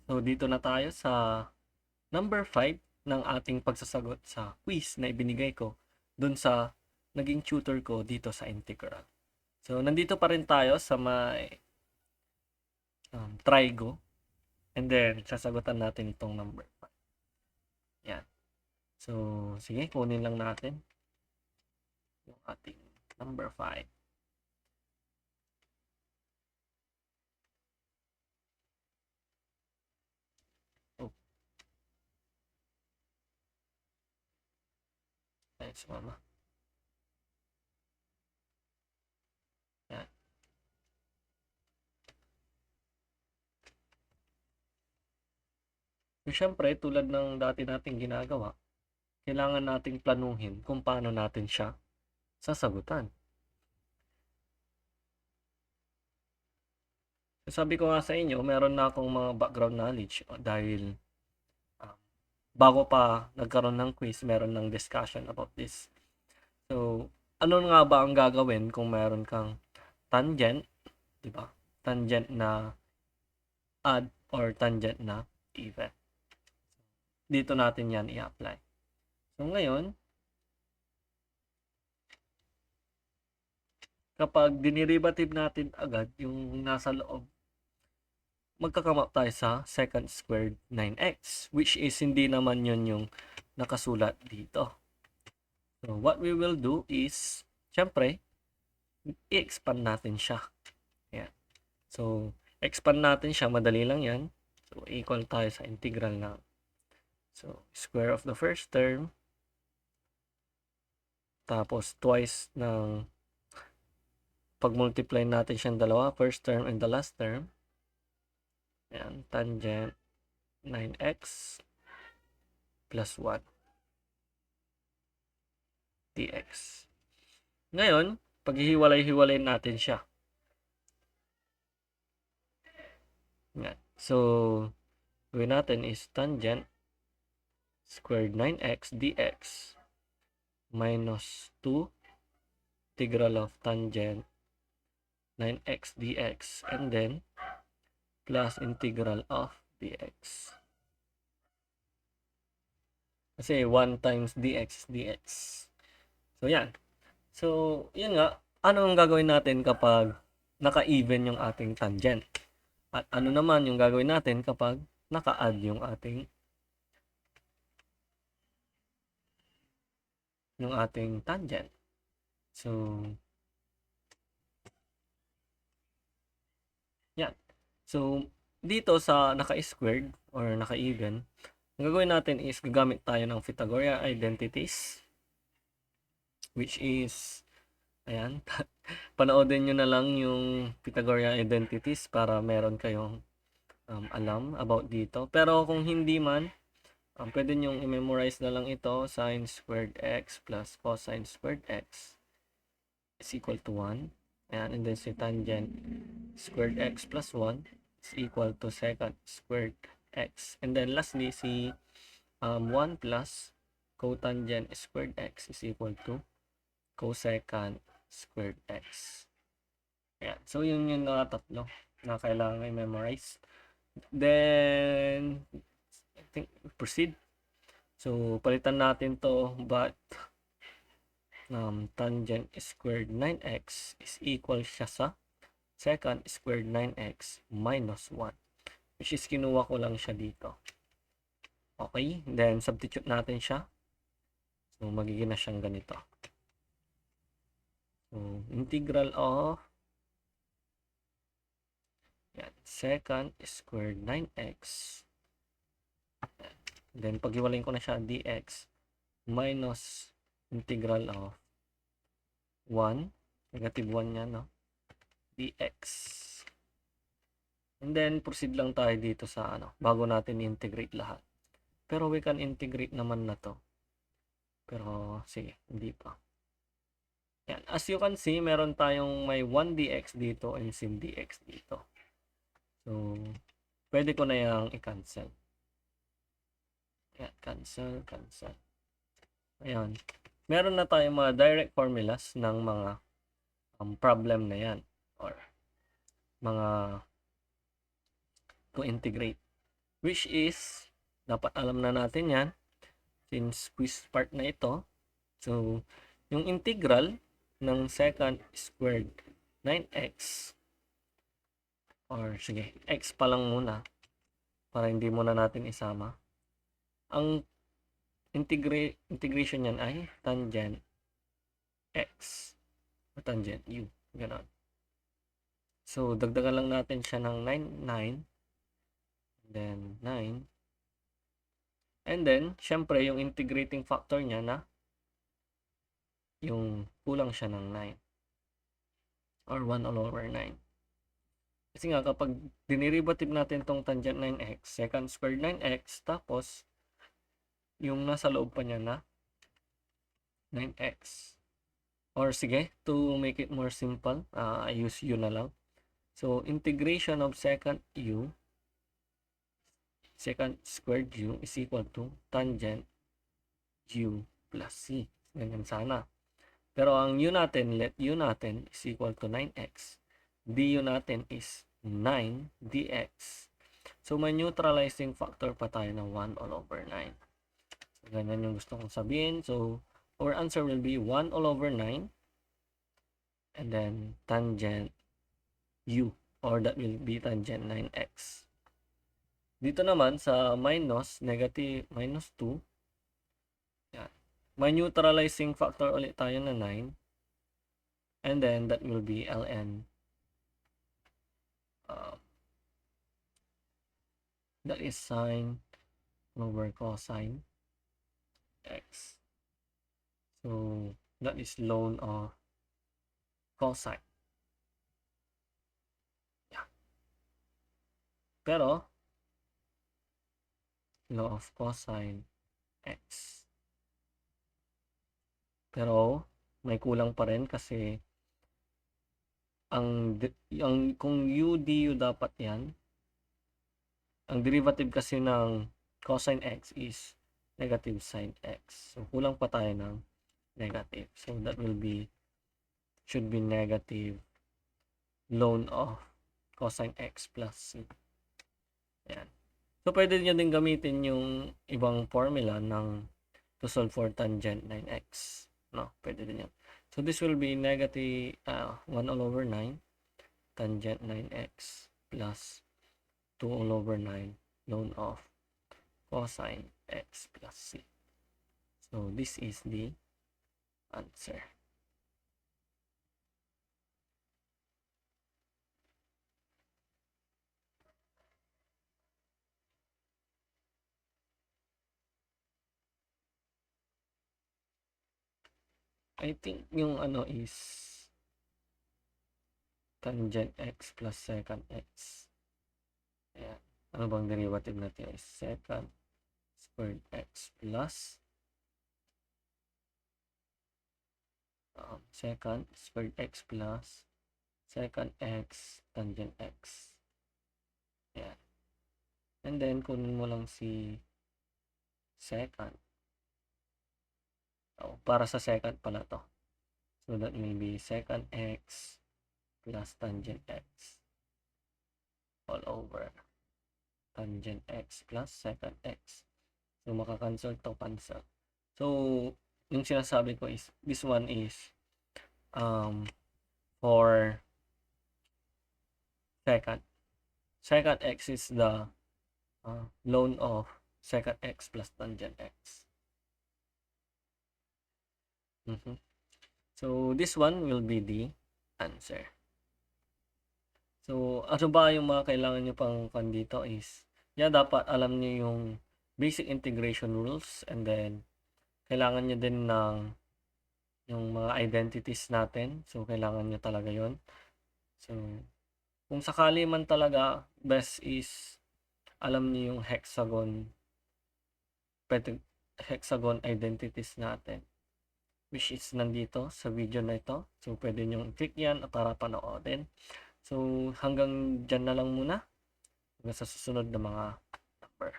So, dito na tayo sa number 5 ng ating pagsasagot sa quiz na ibinigay ko dun sa naging tutor ko dito sa Integral. So, nandito pa rin tayo sa may trigo. And then, sasagutan natin itong number 5. Yan. So, sige, kunin lang natin yung ating number 5. Oh, ayun si mama. Yan. So, syempre, tulad ng dati nating ginagawa, kailangan nating planuhin kung paano natin siya sasagutan. Sabi ko nga sa inyo, meron na akong mga background knowledge dahil um, bago pa nagkaroon ng quiz, meron ng discussion about this. So, ano nga ba ang gagawin kung meron kang tangent, di ba? Tangent na odd or tangent na even. Dito natin yan i-apply. So, ngayon, kapag dinerivative natin agad yung nasa loob, magkakamap tayo sa second squared 9x, which is hindi naman yun yung nakasulat dito. So, what we will do is, syempre, i-expand natin siya. Ayan. So, expand natin siya, madali lang yan. So, equal tayo sa integral na. So, square of the first term, tapos twice ng pag-multiply natin siyang dalawa, first term and the last term. Ayan, tangent 9x plus 1 dx. Ngayon, paghihiwalay-hiwalay natin siya. Yan. So, gawin natin is tangent squared 9x dx minus 2 integral of tangent 9x dx and then plus integral of dx. Kasi 1 times dx dx. So, yan. So, yun nga. Ano ang gagawin natin kapag naka-even yung ating tangent? At ano naman yung gagawin natin kapag naka-add yung ating tangent? So, yan. So, dito sa naka-squared or naka-even, ang gagawin natin is gagamit tayo ng Pythagorean identities, which is, ayan, panoodin nyo na lang yung Pythagorean identities para meron kayong alam about dito. Pero kung hindi man, pwede nyong i-memorize na lang ito, sine squared x plus cosine squared x is equal to 1. Ayan, and then si tangent squared x plus 1 is equal to secant squared x. And then lastly, si 1 plus cotangent squared x is equal to cosecant squared x. Ayan. So, yun yung tatlo na kailangan i-memorize. Then, I think, proceed. So, palitan natin to, but tangent squared 9x is equal siya sa secant squared 9x minus 1. Which is, kinuha ko lang siya dito. Okay, then substitute natin siya. So, magiging na siyang ganito. So, integral of secant squared 9x. Then, paghiwalayin ko na siya dx minus integral of 1, negative 1 yan, no? dx. And then, proceed lang tayo dito sa bago natin integrate lahat. Pero we can integrate naman na to. Pero, sige, hindi pa. Yan. As you can see, meron tayong may 1 dx dito and sin dx dito. So, pwede ko na yung i-cancel. Yan, cancel. Ayan. Meron na tayong mga direct formulas ng mga problem na yan. Or mga to integrate. which is, dapat alam na natin yan, since quiz part na ito. So, yung integral ng secant squared 9x, or sige, x pa lang muna, para hindi muna natin isama. Ang integration yan ay tangent x, o tangent u, ganon. So, dagdagan lang natin siya ng 9, then 9, and then, syempre, yung integrating factor niya na yung kulang siya ng 9 or 1 all over 9. Kasi nga kapag dinerivative natin tong tangent 9x, secant squared 9x, tapos yung nasa loob pa niya na 9x. Or sige, to make it more simple, I use u na lang. So integration of secant squared u is equal to tangent u plus c. Ganyan sana. Pero ang u natin, let u natin is equal to 9x. Du natin is 9 dx. So may neutralizing factor pa tayo ng 1 all over 9. So ganyan yung gusto kong sabihin. So our answer will be 1 all over 9 and then tangent u, or that will be tangent 9x. Dito naman sa negative minus 2, yan. May neutralizing factor ulit tayo na 9, and then that will be ln that is sine over cosine x. So that is ln of cosine. Yeah. Pero law of cosine x. Pero may kulang pa rin kasi kung u du dapat yan, ang derivative kasi ng cosine x is negative sine x. So kulang pa tayo ng negative. So that should be negative ln of cosine x plus c. Ayan. So pwede nyo din gamitin yung ibang formula ng to solve for tangent 9x. No, pwede din yan. So this will be negative 1 all over 9 tangent 9x plus 2 all over 9 ln of cosine x plus c. So this is the answer. I think yung ano is tangent x plus secant x. Ayan. Ano bang derivative natin is secant squared x plus secant squared x plus secant x tangent x. Ayan. And then kunin mo lang si secant. Para sa secant pala to. So that will be secant x plus tangent x all over tangent x plus secant x. So makakancel to, cancel. So yung sinasabi ko is this one is for secant x is the ln of secant x plus tangent x. So this one will be the answer. So ano ba yung mga kailangan nyo pang dito is, dapat alam nyo yung basic integration rules, and then kailangan nyo din ng yung mga identities natin. So kailangan nyo talaga yon. So kung sakali man talaga, best is alam nyo yung hexagon identities natin, which is nandito sa video na ito. So pwede nyo click yan para panoodin. So hanggang dyan na lang muna, hanggang sa susunod na mga number.